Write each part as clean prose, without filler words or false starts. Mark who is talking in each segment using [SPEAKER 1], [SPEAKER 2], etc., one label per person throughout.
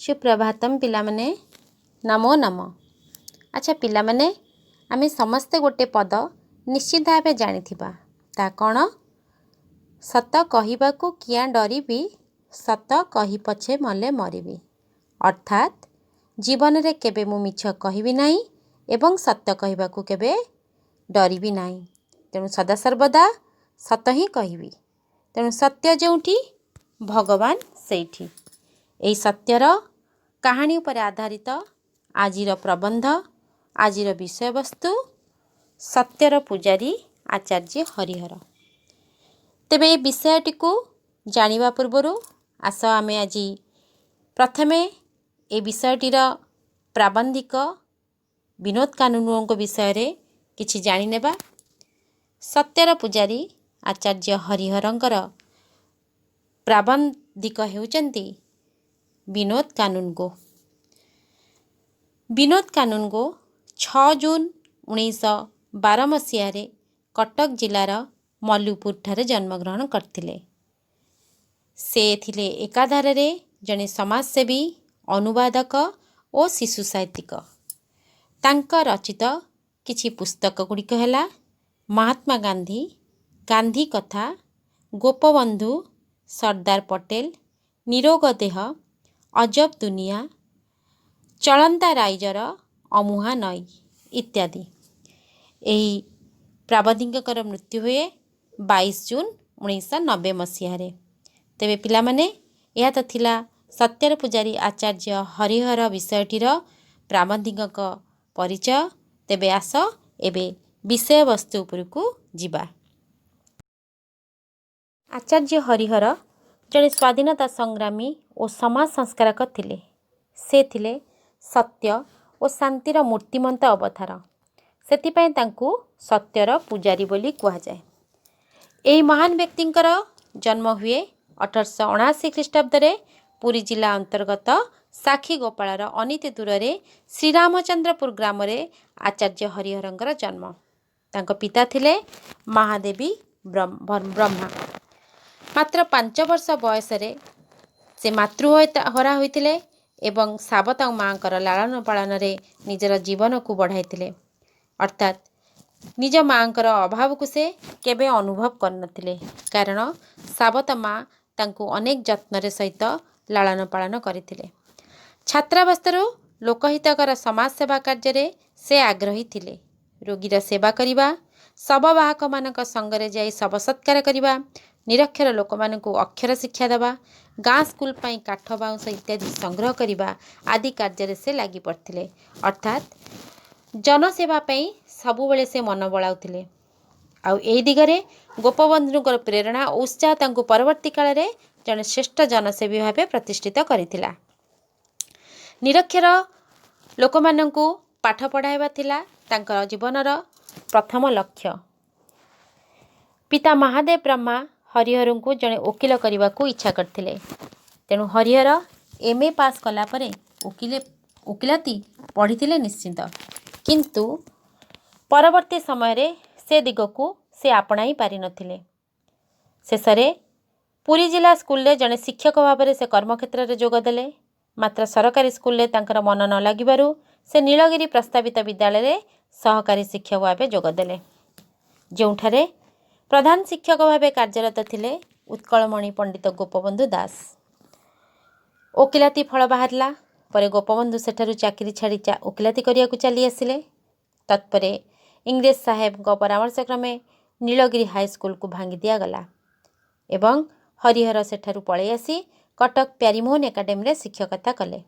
[SPEAKER 1] सुप्रभातम पिलामने नमो नम। अच्छा पिलामने आमे समस्ते गोटे पद निश्चित भाव जानिथिबा ता कौन सत कहिबाकू किया डरिबी सत कहि पछे मले मरिबी। अर्थात जीवन रे केबे मु मिछ कहिबी नाही एवं सत्य कहिबाकू केबे डरिबी नाही। तेणु सदा सर्वदा सत ही कहिबी। तेणु सत्य जोठी भगवान सेठी। एही सत्यर कहानी पर आधारित आजिर प्रबंध आजिर विषय वस्तु सत्यर पुजारी आचार्य हरिहर। तेबे ए विषयटी को जानिबा पूर्वरु आस आमे आजी प्रथमे ए विषयटीर प्राबंधिक विनोद कानूनों को विषय रे किछि जानि नेबा। सत्यर पुजारी आचार्य हरिहरंकर प्राबंधिक हेउचंती विनोद कानूनगो। विनोद कानूनगो 6 जून 1912 मसीह कटक जिलार मल्लुपुर ठारे जन्मग्रहण करथिले। से थिले एकाधार रे जने समाजसेवी अनुवादक और शिशु साहित्यिक। तांका रचित किछि पुस्तक गुड़िक हैला महात्मा गांधी, गांधी कथा, गोपबंधु, सरदार पटेल, निरोग देह, अजब दुनिया, चलंता राइजर, अमुहा नई इत्यादि। एही प्राबंधिकर मृत्यु हुए 22 जून 1990 मसीह। तेबे पिला माने यह तो थिला सत्यर पुजारी आचार्य हरिहर विषयटीर प्राबंधिक परिचय। तेबे आस एबे विषय वस्तु उपरकू जिबा। आचार्य हरिहर जड़े स्वाधीनता संग्रामी और समाज संस्कारक थिले। से थिले सत्य और शांतिर मूर्तिमंत अवतार। सेतिपय तांकू सत्यर पुजारी बोली कुहा जाए। एही महान व्यक्तिंकर जन्म हुए 1879 ख्रीष्टाब्द रे पुरी जिला अंतर्गत साखी गोपाळर अनिति दूर रे श्रीरामचंद्रपुर ग्राम रे आचार्य हरिहरंकर जन्म। तांको पिता थिले महादेवी ब्रह्मा। मात्र 5 वर्ष बयस रे से मातृहरा होइतिले एवं सावता माँकर लालन पालन रे निजर जीवन को बढ़ाइतिले। अर्थात निज माँकर अभाव को से केबे अनुभव करनथिले कारण सावता माँ तांको अनेक जत्न सहित लालन पालन करथिले। छात्रावस्थारू लोकहितकर समाज सेवा कार्य रे से आग्रही थिले। रोगीर सेवा करिबा, शववाहक मानक संगरे जाई शव सत्कार करिबा, निरक्षर लोक मानकु अक्षर शिक्षा देवा, गाँ स्कूल पाई काठ बाउंस इत्यादि संग्रह करिबा आदि कार्य से लागी पड़थिले। अर्थात जनसेवा पाई सबुबेले से मन बलाउथिले। आउ एही दिगरे गोपबंधुकर प्रेरणा और उत्साह तांको परवर्ती काल रे जने श्रेष्ठ जनसेवी भावे प्रतिष्ठित करिथिला। निरक्षर लोक मानकु पाठ पढ़ाइबा थिला तांकर जीवनर प्रथम लक्ष्य। पिता महादेव ब्रह्मा हरिहर को जड़े वकिल करने को इच्छा करते। तेणु हरिहर एमए पास कला परे वकिलाती पढ़ी निश्चिंत, किंतु परवर्ती समय रे से दिग को से आपणाई पारि नथिले। शेषरे पुरी जिला स्कूल रे जड़े शिक्षक भाव में से कर्मक्षेत्र में जोगदेले। मात्र सरकारी स्कूल रे तांकर मन न लगिबारु से नीलगिरी प्रस्तावित विद्यालय रे सहकारी शिक्षक भाव जोगदेले, जोठारे प्रधान शिक्षक भाव कार्यरत थिले उत्कलमणि पंडित गोपबंधु दास। वकिलाती फल बाहरला परे गोपबंधु सेठारु चाकरी छाड़ी वकिलाती करिया को चली आसिले। तत्परे इंग्रेज साहेब परामर्श क्रमे नीलगिरी हाई स्कूल को भांगी दिया गला एवं हरिहर सेठारु पळै आसी कटक प्यारीमोहन एकाडेमी रे शिक्षकता कले।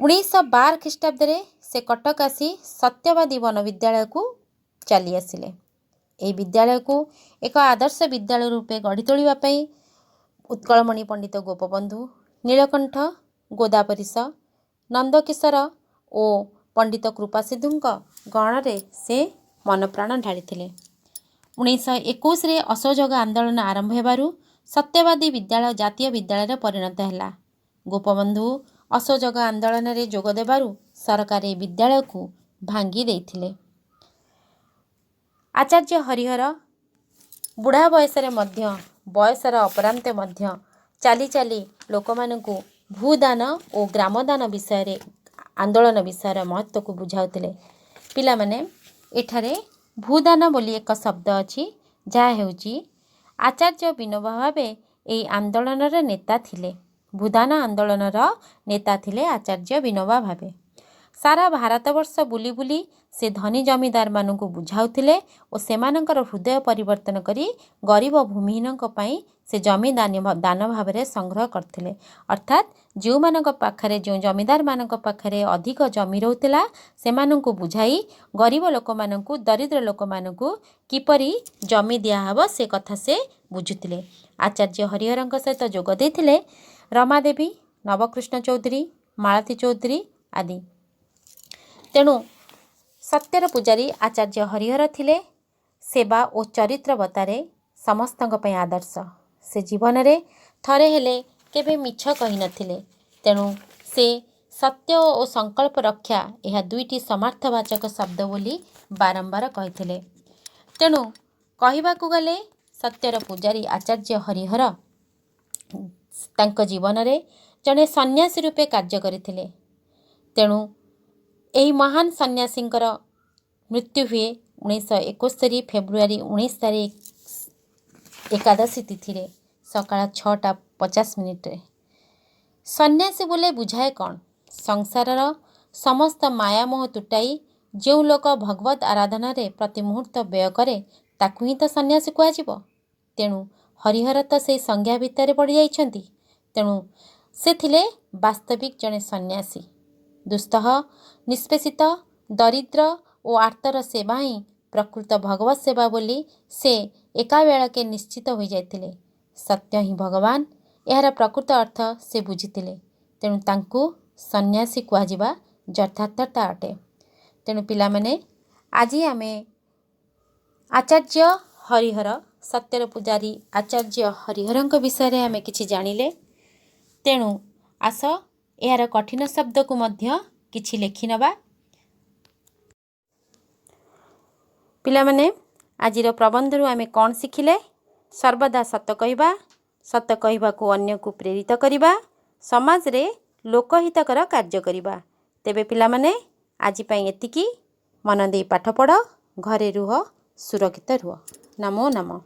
[SPEAKER 1] 1912 ख्रीष्टाब्द रे से कटक आसी सत्यवादी वन विद्यालय को चली आसिले। एही विद्यालय को एक आदर्श विद्यालय रूपे गढ़ी तोलिबा पई उत्कलमणि पंडित गोपबंधु, नीलकंठ, गोदावरीश, नंदकिशोर और पंडित कृपा सिद्धूंक गण रे से मन प्राण ढाळिथिले। 1921 रे असहयोग आंदोलन आरंभ हेबारु सत्यवादी विद्यालय जातीय विद्यालय रे परिणत हैला। गोपबंधु असहयोग आंदोलन रे जोग देबारु सरकार ए विद्यालय को भांगी देइथिले। आचार्य हरिहर बुढ़ा बयसरे मध्य बयसर अपरांते मध्य चाली चाली लोक मानकु भूदान और ग्रामदान विषय आंदोलन विषय महत्व को बुझाउथिले। पिलामाने एठारे भूदान बोली एक शब्द अछि जहाँ हेउची आचार्य विनोबा भावे एई आंदोलनर नेता थिले। भूदान आंदोलनर नेता थिले आचार्य विनोबा भावे। सारा भारतवर्ष बुली बुली से धनी जमीदार मानू बुझाउथिले और सेमानंकर हृदय परिवर्तन करी गरीब भूमिहीन से जमी दान भाव में संग्रह करथिले। अर्थात जो मानक पाखरे जो जमीदार मानक पाखरे अधिक जमी रहउथिला सेमानंकु बुझाई गरीब लोक मानकु दरिद्र लोक मानकु किपरि जमी दिया हबो से कथा से बुझुथिले। आचार्य हरिहरଙ୍କ सहित जोग देथिले रमादेवी, नवकृष्ण चौधरी, मालती चौधरी आदि। तेणु सत्यर पुजारी आचार्य हरिहर थिले। सेवा और चरित्र बतारे समस्तଙ୍କ ପାଇଁ आदर्श। से जीवन रे थरे हेले केबे मिछ कहि नथिले। तेणु से सत्य और संकल्प रक्षा यह दुईटी समार्थवाचक शब्द बोली बारंबार कहिथिले। तेणु कहिबाकू गले सत्यर पुजारी आचार्य हरिहर तांक जीवन रे जड़े सन्यासी रूपे कार्य करथिले। तेणु एही महान सन्यासींकर मृत्यु हुए 1971 फेब्रुआरी 19 तारीख एकादशी तिथि रे सकाळ 6:50 सन्यासी बोले बुझाए कौन? संसारर समस्त मायामोह तुटाई जो लोक भगवत आराधना रे प्रति मुहूर्त व्यय करे ताकू ही तो सन्यासी कुआजिबो। तेणु हरिहर तो से संज्ञा भितर पड़ जाइछंती। तेणु से थिले वास्तविक जड़े सन्यासी। दुस्तह निष्पेषित दरिद्र और आर्तर सेवा ही प्रकृत भगवत सेवा बोली से एका बेळके निश्चित हो जाइथिले। सत्य ही भगवान यार प्रकृत अर्थ से बुझिथिले। तेणु तांकू सन्यासी कुआजिबा यथार्थता अटे। तेणु पिलामाने आज आमे आचार्य हरिहर सत्यर पुजारी आचार्य हरिहरଙ୍କ विषय आमे किछि जानिले। तेणु आस यार कठिन शब्द को मध्य किछि लेखि नबा। पिलामाने आजिर प्रबंधरू आमे कौन शिखिले? सर्वदा सत कहवा, सत कहवा को अन्य को प्रेरित करिबा, समाज रे लोकहितकर कार्य करिबा। तेबे पिलामाने आजि पई एतिकी। मन देई पाठ पढ़, घरे रुह, सुरक्षित रुह। नमो नमः।